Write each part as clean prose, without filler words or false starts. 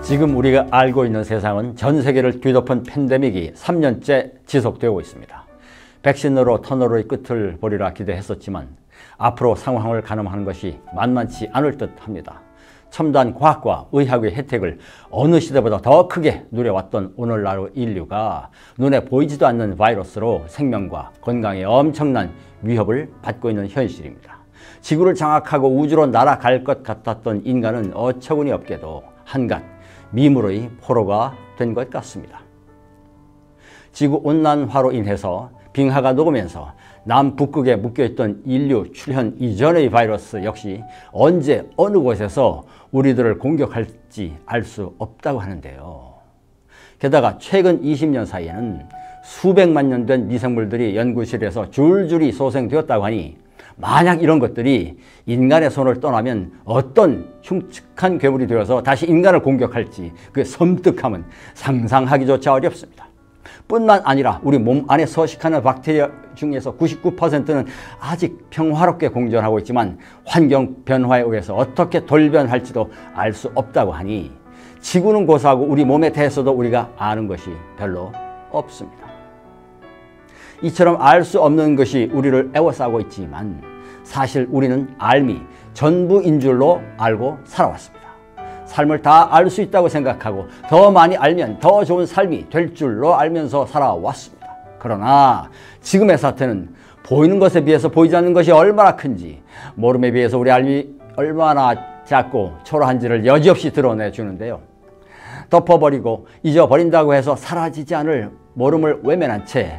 지금 우리가 알고 있는 세상은 전 세계를 뒤덮은 팬데믹이 3년째 지속되고 있습니다. 백신으로 터널의 끝을 보리라 기대했었지만 앞으로 상황을 가늠하는 것이 만만치 않을 듯합니다. 첨단 과학과 의학의 혜택을 어느 시대보다 더 크게 누려왔던 오늘날 인류가 눈에 보이지도 않는 바이러스로 생명과 건강에 엄청난 위협을 받고 있는 현실입니다. 지구를 장악하고 우주로 날아갈 것 같았던 인간은 어처구니 없게도 한갓 미물의 포로가 된 것 같습니다. 지구온난화로 인해서 빙하가 녹으면서 남북극에 묶여있던 인류 출현 이전의 바이러스 역시 언제 어느 곳에서 우리들을 공격할지 알 수 없다고 하는데요. 게다가 최근 20년 사이에는 수백만 년 된 미생물들이 연구실에서 줄줄이 소생되었다고 하니 만약 이런 것들이 인간의 손을 떠나면 어떤 흉측한 괴물이 되어서 다시 인간을 공격할지 그 섬뜩함은 상상하기조차 어렵습니다. 뿐만 아니라 우리 몸 안에 서식하는 박테리아 중에서 99%는 아직 평화롭게 공존하고 있지만 환경 변화에 의해서 어떻게 돌변할지도 알 수 없다고 하니 지구는 고사하고 우리 몸에 대해서도 우리가 아는 것이 별로 없습니다. 이처럼 알 수 없는 것이 우리를 애워싸고 있지만 사실 우리는 알미 전부인 줄로 알고 살아왔습니다. 삶을 다 알 수 있다고 생각하고 더 많이 알면 더 좋은 삶이 될 줄로 알면서 살아왔습니다. 그러나 지금의 사태는 보이는 것에 비해서 보이지 않는 것이 얼마나 큰지, 모름에 비해서 우리 알미 얼마나 작고 초라한지를 여지없이 드러내주는데요. 덮어버리고 잊어버린다고 해서 사라지지 않을 모름을 외면한 채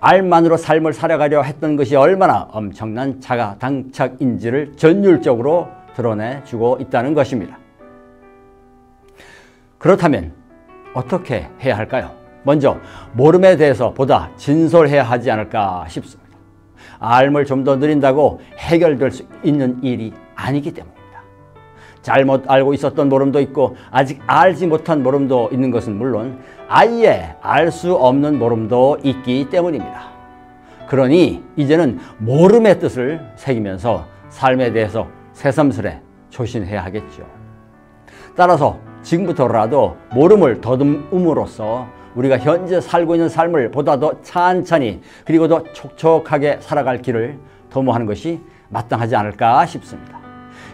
알만으로 삶을 살아가려 했던 것이 얼마나 엄청난 자가당착인지를 전율적으로 드러내주고 있다는 것입니다. 그렇다면 어떻게 해야 할까요? 먼저 모름에 대해서 보다 진솔해야 하지 않을까 싶습니다. 알을 좀 더 늘린다고 해결될 수 있는 일이 아니기 때문입니다. 잘못 알고 있었던 모름도 있고 아직 알지 못한 모름도 있는 것은 물론 아예 알 수 없는 모름도 있기 때문입니다. 그러니 이제는 모름의 뜻을 새기면서 삶에 대해서 새삼스레 조심해야 하겠죠. 따라서 지금부터라도 모름을 더듬음으로써 우리가 현재 살고 있는 삶을 보다 더 찬찬히 그리고 더 촉촉하게 살아갈 길을 도모하는 것이 마땅하지 않을까 싶습니다.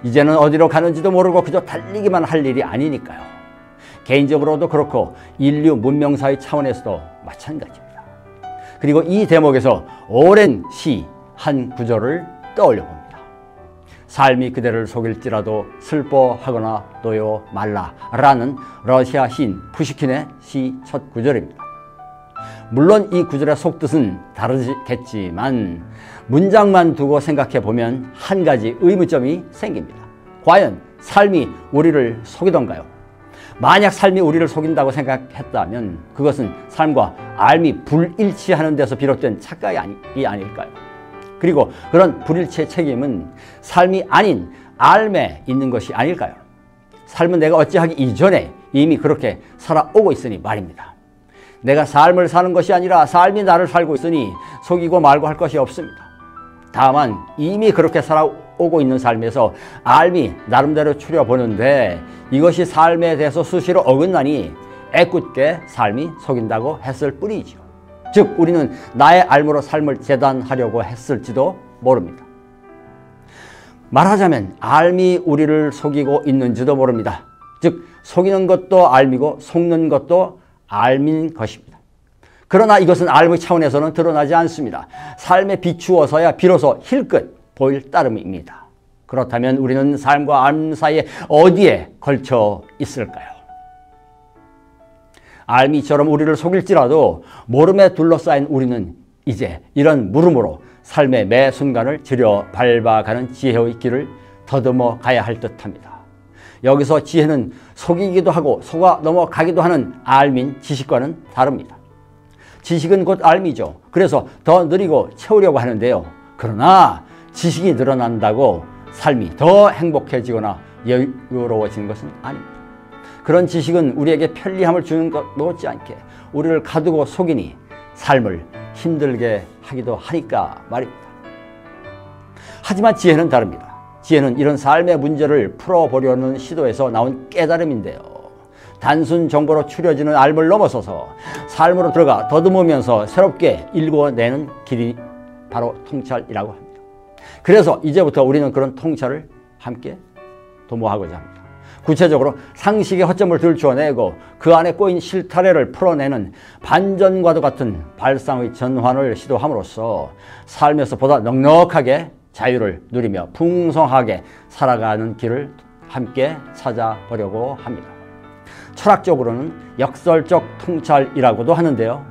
이제는 어디로 가는지도 모르고 그저 달리기만 할 일이 아니니까요. 개인적으로도 그렇고 인류 문명사의 차원에서도 마찬가지입니다. 그리고 이 대목에서 오랜 시 한 구절을 떠올려 봅니다. 삶이 그대를 속일지라도 슬퍼하거나 놓여 말라 라는 러시아 시인 푸시킨의 시 첫 구절입니다. 물론 이 구절의 속뜻은 다르겠지만 문장만 두고 생각해 보면 한 가지 의문점이 생깁니다. 과연 삶이 우리를 속이던가요? 만약 삶이 우리를 속인다고 생각했다면 그것은 삶과 알미 불일치하는 데서 비롯된 착각이 아닐까요? 그리고 그런 불일치의 책임은 삶이 아닌 알매 있는 것이 아닐까요? 삶은 내가 어찌하기 이전에 이미 그렇게 살아오고 있으니 말입니다. 내가 삶을 사는 것이 아니라 삶이 나를 살고 있으니 속이고 말고 할 것이 없습니다. 다만 이미 그렇게 살아오고 있는 삶에서 알미 나름대로 추려보는데 이것이 삶에 대해서 수시로 어긋나니 애꿎게 삶이 속인다고 했을 뿐이죠. 즉 우리는 나의 알무로 삶을 재단하려고 했을지도 모릅니다. 말하자면 알미 우리를 속이고 있는지도 모릅니다. 즉 속이는 것도 알미고 속는 것도 알미인 것입니다. 그러나 이것은 알미 차원에서는 드러나지 않습니다. 삶에 비추어서야 비로소 힐끗 보일 따름입니다. 그렇다면 우리는 삶과 알미 사이에 어디에 걸쳐 있을까요? 알미처럼 우리를 속일지라도 모름에 둘러싸인 우리는 이제 이런 물음으로 삶의 매 순간을 들여 밟아가는 지혜의 길을 더듬어 가야 할 듯합니다. 여기서 지혜는 속이기도 하고 속아 넘어가기도 하는 알민 지식과는 다릅니다. 지식은 곧 알미죠. 그래서 더 느리고 채우려고 하는데요. 그러나 지식이 늘어난다고 삶이 더 행복해지거나 여유로워지는 것은 아닙니다. 그런 지식은 우리에게 편리함을 주는 것 못지않게 우리를 가두고 속이니 삶을 힘들게 하기도 하니까 말입니다. 하지만 지혜는 다릅니다. 지혜는 이런 삶의 문제를 풀어보려는 시도에서 나온 깨달음인데요. 단순 정보로 추려지는 삶을 넘어서서 삶으로 들어가 더듬으면서 새롭게 일궈내는 길이 바로 통찰이라고 합니다. 그래서 이제부터 우리는 그런 통찰을 함께 도모하고자 합니다. 구체적으로 상식의 허점을 들추어내고 그 안에 꼬인 실타래를 풀어내는 반전과도 같은 발상의 전환을 시도함으로써 삶에서 보다 넉넉하게 자유를 누리며 풍성하게 살아가는 길을 함께 찾아보려고 합니다. 철학적으로는 역설적 통찰이라고도 하는데요.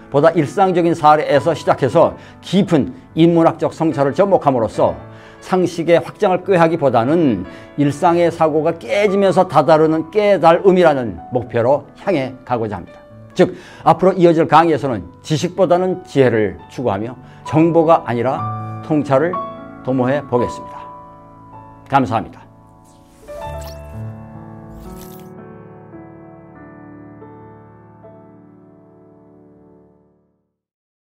보다 일상적인 사례에서 시작해서 깊은 인문학적 성찰을 접목함으로써 상식의 확장을 꾀하기보다는 일상의 사고가 깨지면서 다다르는 깨달음이라는 목표로 향해 가고자 합니다. 즉, 앞으로 이어질 강의에서는 지식보다는 지혜를 추구하며 정보가 아니라 통찰을 도모해 보겠습니다. 감사합니다.